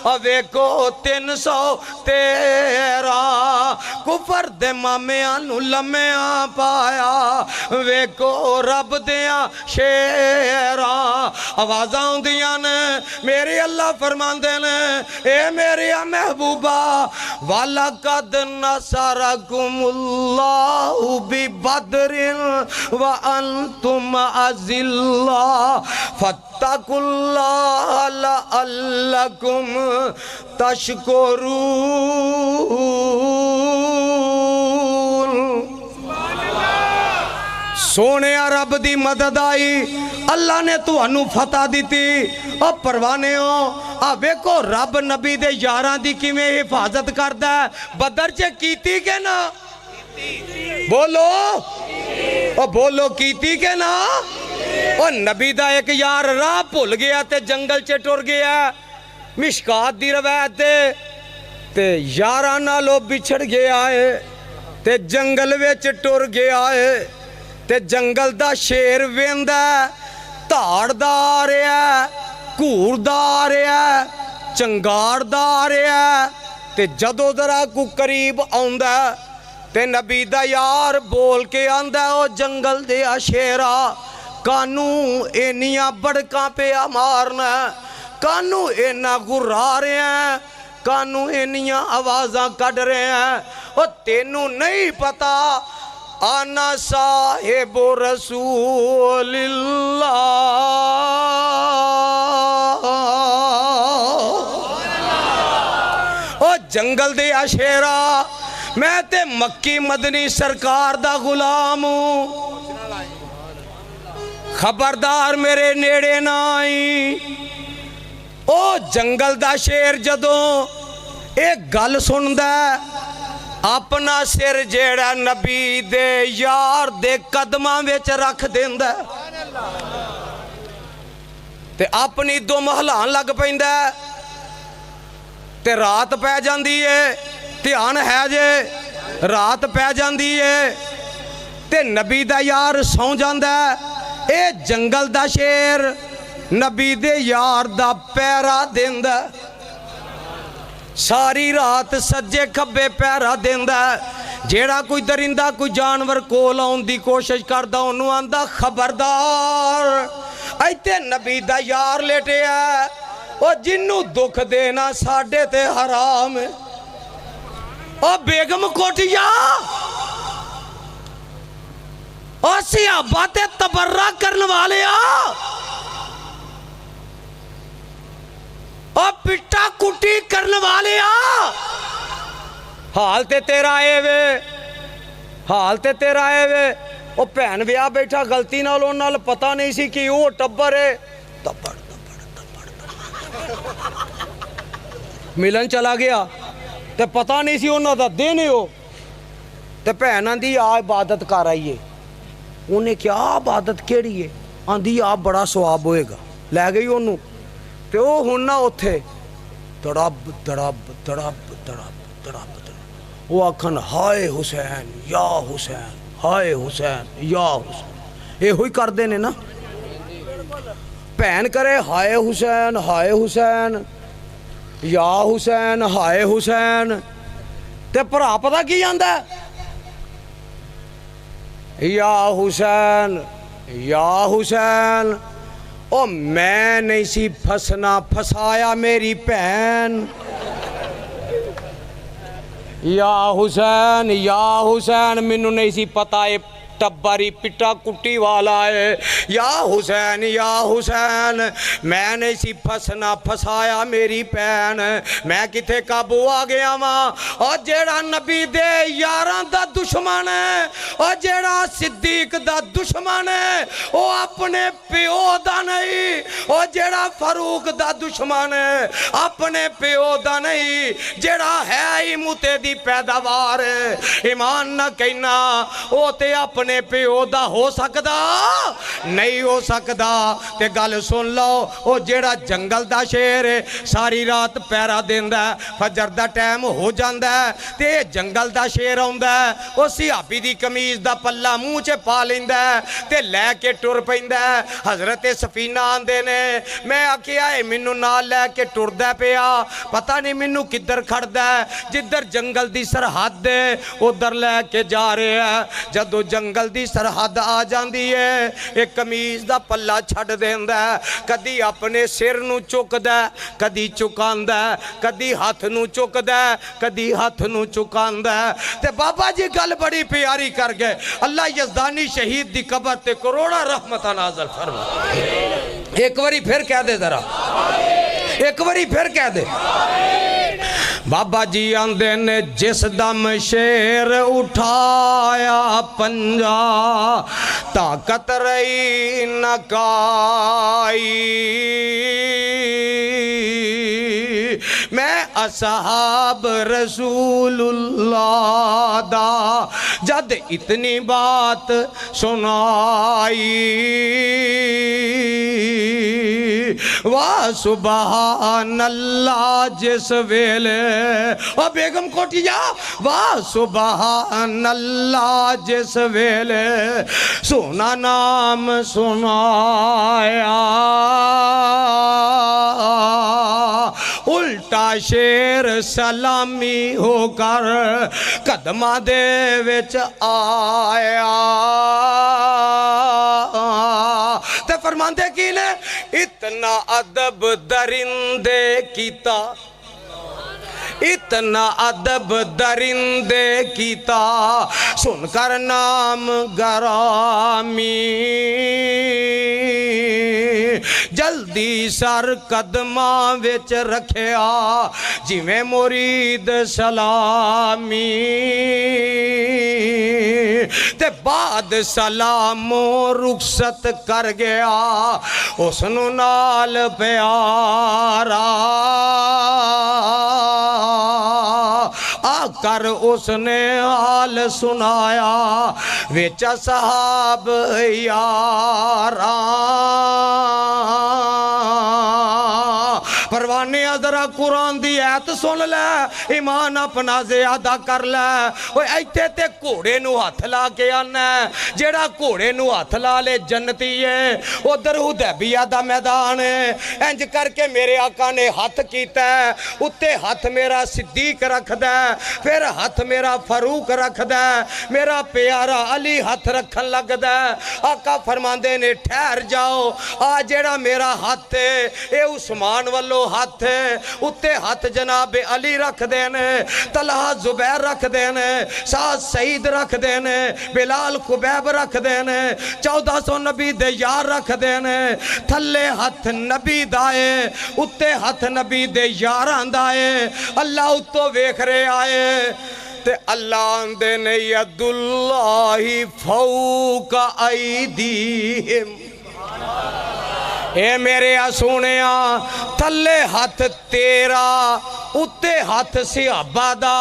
اوے کو 313 کفر دے مامیاں نو لمیاں پایا وے کو رب دیاں شیراں آوازاں ہوندیاں نے میری اللہ فرماندے نے اے میری محبوبہ وَلَقَدْ نَصَرَكُمُ اللَّهُ بِبَدْرٍ وَأَنْتُمْ أَذِلَّةٌ فَاتَّقُوا اللَّهَ لَعَلَّكُمْ تَشْكُرُونَ سونے رب دی مدد آئی اللہ نے تو انو فتح دیتی اور پروانے ہو آوے کو رب نبی دے یاراں دی کی میں حفاظت کردہ ہے بدر چے کیتی کے نا بولو کیتی کے نا اور نبی دا ایک یار راہ پھول گیا تے جنگل چے ٹر گیا مشکات دی روایت تے یارانہ لو بچھڑ گیا ہے تے جنگل ویچ ٹر گیا ہے تے جنگل دا شیر ویندہ تاڑ دا آ رہا ہے کور دا آ رہا ہے چنگار دا آ رہا ہے تے جدو درہ کو قریب آندہ تے نبی دا یار بول کے آندہ او جنگل دیا شیرہ کانو اینیاں بڑکاں پہ مارنا کانو اینا گرا رہے ہیں کانو اینیاں آوازاں کڑ رہے ہیں اور تینو نہیں پتا آنا صاحب رسول اللہ او جنگل دے شیرہ میں تے مکی مدنی سرکار دا غلام ہوں خبردار میرے نیڑے نہ آئی او جنگل دا شیر جدوں ایک گل سندا اپنا سر جیڑا نبی دے یار دے قدماں وچ رکھ دیندا تے اپنی دو محلان لگ پیندا تے رات پہ جاندی ہے دھیان ہے جے رات پہ جاندی ہے تے نبی دا یار سو جاندا اے جنگل دا شیر نبی دے یار دا پیرا دیندا ساری رات سجے کھبے پیرا دیندا جیڑا کوئی درندہ کوئی جانور کول آن دی کوشش کردا انہوں آندا خبردار ایتے نبی دا یار لیٹے ہے او جنوں دکھ دینا ساڑھے تے حرام ہے او بیگم کوٹیا او صحابہ تے تبرہ کرنے والے او پٹا کٹی کرنے والے حال تے تیرا آئے وے او پہن ویا بیٹھا غلطی نالوں نال پتہ نہیں سی کہ وہ ٹبر ہے تبڑ ملن چلا گیا تے پتہ نہیں سی انہوں دا دینے ہو تے پہنان دی عبادت کر آئیے انہیں کیا عبادت کیڑی ہے آندھی آپ بڑا سواب ہوئے گا لے گئی انہوں تے او ہننا اتھے دڑاب دڑاب دڑاب دڑاب دڑاب وہ آکھن ہائے حسین یا حسین ہائے حسین یا حسین اے ہوئی کر دینے نا پہن کرے ہائے حسین یا حسین ہائے حسین تے پرا پتا کی جاندہ ہے یا حسین او میں نہیں سی پھسنا پھسایا میری پہن یا حسین منو نہیں سی پتا ہے ٹبری پٹا کٹی والا ہے یا حسین میں نہیں سی پھسنا پھسایا میری پہن میں کتے قابو آ گیا ماں اور جیڑا نبی دے یاران دا دشمن ہے اور جیڑا صدیق دا دشمن ہے وہ اپنے پیو دا نہیں اور جیڑا فاروق دا دشمن ہے اپنے پیو دا نہیں جیڑا ہے ہی موتے دی پیداوار ہے ایمان نہ کہنا وہ تے اپنے پیو دا ہو سکدا نہیں ہو سکدا تے گل سن لو او جیڑا جنگل دا شیر ہے ساری رات پیرا دیندا ہے فجر دا ٹائم ہو جاندا ہے تے جنگل دا شیر آوندا ہے او صحابی دی قمیض دا پلہ منہ چ پا لیندا ہے تے لے کے ٹر پیندا ہے حضرت سفینہ آندے نے میں آکھیا اے مینوں نال لے کے ٹردا پیا پتہ نہیں مینوں کدھر کھڑدا ہے جدھر جنگل دی سرحد ہے ادھر لے کے جا رہے ہیں جدو جنگل دی سرحد آ جاندی ہے ایک قمیض دا پلہ چھڑ دیندا ہے کدی اپنے سر نو چکدا ہے کدی چکاندا ہے کدی ہاتھ نو چکدا ہے کدی ہاتھ نو چکاندا ہے تے بابا جی گل بڑی پیاری کر گئے اللہ یزدانی شہید دی قبر تے کروڑا رحمتہ نازل فرما ایک واری پھر کہہ دے ذرا ایک واری پھر کہہ دے بابا جی آندے نے جس دم شیر اٹھایا پنجا طاقت رہی نہ کائی میں اصحاب رسول اللہ دا جد اتنی بات سنائی واہ سبحان اللہ جس ویلے اور بیگم کوٹیا واہ سبحان اللہ جس ویلے سونا نام سنایا الٹا شیر سلامی ہو کر قدمہ دے وچ آیا تے فرماندے کی نے اتنا ادب درندے کیتا اتنا ادب درندے کیتا سن کر نام گرامی جلدی سر قدماں وچ رکھیا جویں مرید سلامی تے بعد سلام رخصت کر گیا اس نو نال پیارا آ کر اس نے حال سنایا وچ صحاب یاراں پروانے ذرا قرآن دی ایت سن لے ایمان اپنا زیادہ کر لے اوے ایتھے تے گھوڑے نو ہاتھ لا کے آنا جیڑا گھوڑے نو ہاتھ لا لے جنتی ہے ادھر حدیبیہ دا میدان ہے انج کر کے میرے آقا نے ہاتھ کیتا ہے اتے ہاتھ میرا صدیق رکھ دے پھر ہاتھ میرا فاروق رکھ دے میرا پیارا علی ہاتھ رکھن لگ دے آقا فرماندے نے ٹھہر جاؤ آ جیڑا میرا ہاتھ ہے اے عثمان والو ہاتھ ہے اتے ہاتھ جناب علی رکھ دینے طلحہ زبیر رکھ دینے سعد سعید رکھ دینے بلال خبیب رکھ دینے 1400 نبی دے یار رکھ دینے تھلے ہاتھ نبی دائے اتے ہاتھ نبی دے یاران دائے اللہ اتو ویکھ رہے آئے تے اللہ اندے نے ید اللہ فوق ایدیہم اے میرے سونیا تھلے ہاتھ تیرا اتے ہاتھ صحابہ دا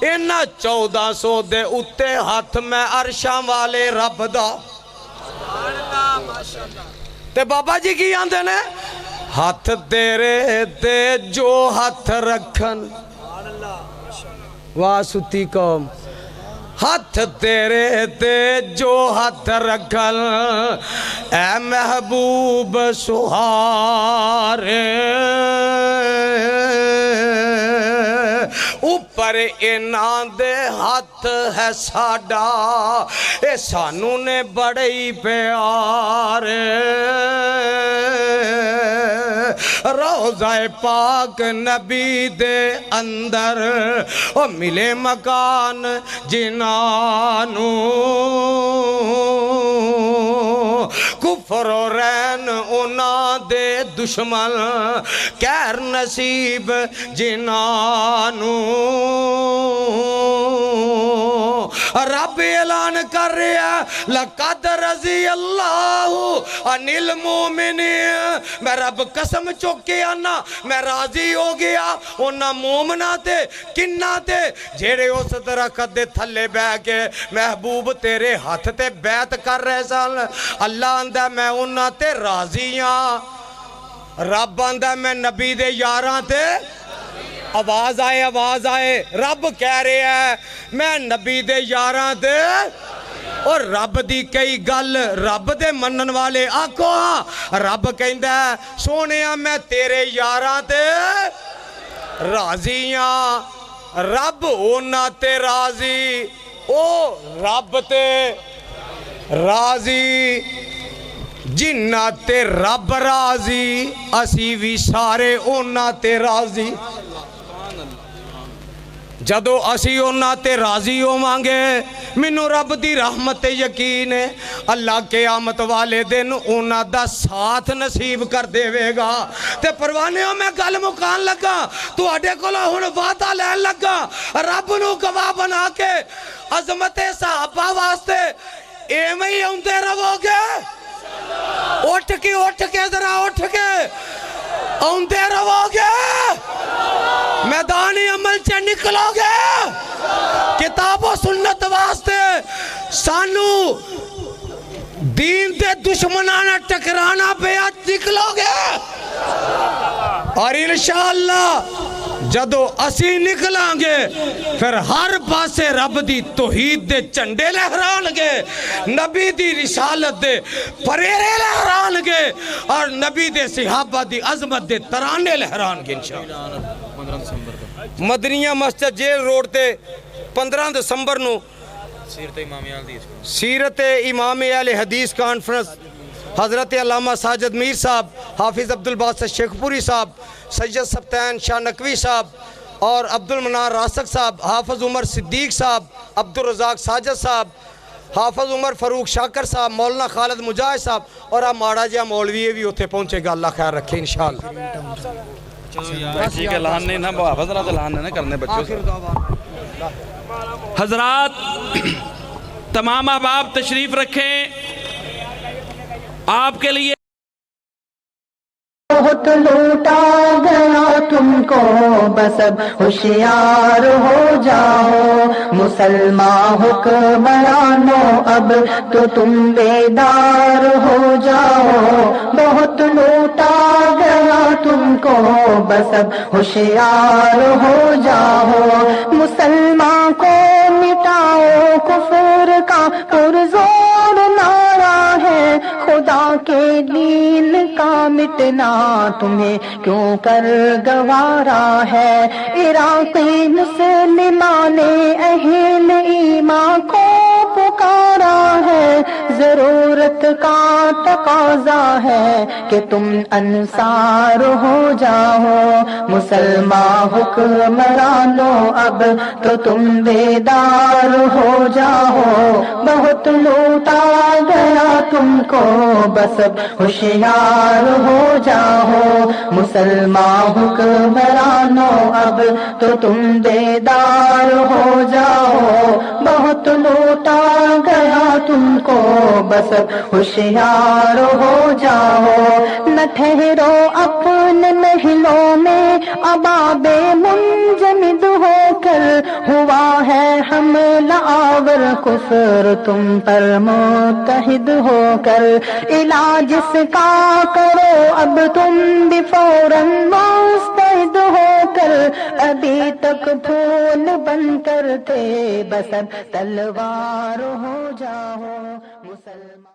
اینا 1400 دے اتے ہاتھ میں عرشاں والے رب دا تے بابا جی کی آندے نے ہاتھ تیرے تے جو ہاتھ رکھن واسطی قوم ہاتھ تیرے تے جو ہاتھ رکھن اے محبوب سہارے اوپر انہاں دے ہاتھ ہے ساڈا اے سانو نے بڑے ہی پیارے روضہ پاک نبی دے اندر او ملے مکان جنانو کفر و رین اونا دے دشمن کیر نصیب جنانو رب اعلان کر رہا لقد رضی اللہ عن المومنین میں رب قسم چوکے آنا میں راضی ہو گیا انہا مومنہ تے کنہ تے جیڑے اس درخت دے تھلے بے کے محبوب تیرے ہاتھ تے بیعت کر رہے سال اللہ اندہ میں انہا تے راضیاں رب اندہ میں نبی دے یاراں تے آواز آئے رب کہہ رہے ہیں میں نبی دے یاراں دے اور رب دی کئی گل رب دے منن والے آکو ہاں رب کہندہ ہے سونیاں میں تیرے یاراں دے راضیاں رب ہونا تے راضی او رب تے راضی جنہ تے رب راضی اسی بھی سارے ہونا تے راضی جدو اسی اونا تے راضی ہو مانگے منو رب دی رحمت یقین ہے اللہ قیامت والے دن اونا دا ساتھ نصیب کر دے گا تے پروانے ہو میں گل مکان لگا تو اڈے کولا ہون وعدہ لین لگا رب نو گواہ بنا کے عظمت صحابہ واسطے ایویں ہی ہوندے رہو گے اٹھ کے ذرا اٹھ کے ہوندے رہو گے میدانی عمل چے نکلو گے کتاب و سنت واسطے سانو دین دے دشمنانا ٹکرانا بیعت نکلو گے اور انشاءاللہ جدو اسی نکلیں گے پھر ہر پاسے رب دی توحید دے چنڈے لہران گے نبی دی رسالت دے پریرے لہران گے اور نبی دے صحابہ دی عظمت دے ترانے لہران گے انشاءاللہ مدنیہ مسجد جیل روڈ تے 15 دسمبر نو سیرت امام اہل حدیث کانفرنس حضرت علامہ ساجد میر صاحب حافظ عبدالباسط شیخ پوری صاحب سید سبتین شاہ نقوی صاحب اور عبدالمنار راسق صاحب حافظ عمر صدیق صاحب عبدالرزاق ساجد صاحب حافظ عمر فاروق شاکر صاحب مولانا خالد مجاہد صاحب اور آپ ماڑا جہاں مولوی بھی اتھے پہنچے گا اللہ خیر رکھے انشاءاللہ حضرات تمام احباب تشریف رکھیں آپ کے لیے بہت لوٹا گیا تم کو، بس اب ہوشیار ہو جاؤ مسلمان حکمرانو، اب تو تم بیدار ہو جاؤ، بہت لوٹا گیا تم کو، بس اب ہوشیار ہو جاؤ، مسلمان کو مٹاؤ کفر کا پرزور نعرہ ہے، خدا کے دین کا مٹنا تمہیں کیوں کر گوارا ہے، عراقی مسلمان نے اہل ایمان کو پکارا ہے، ضرورت کا تقاضا ہے کہ تم انصار ہو جاؤ مسلمان حکمرانو، اب تو تم بیدار ہو جاؤ، بہت لوٹا گیا تم کو، بس اب ہوشیار ہو جاؤ مسلمان حکمرانو، اب تو تم بیدار ہو جاؤ، بہت لوٹا گیا تم کو، بس اب ہوشیار ہو جاؤ، نہ ٹھہرو اپنے محلوں میں اباب منجمد ہو کر، ہوا ہے حملہ آور کفر تم پر متحد ہو کر، علاج اس کا کرو اب تم بھی فوراً مستعد ہو کر، ابھی تک پھول بن کر تھے بس اب تلوار ہو جاؤ مسلمان۔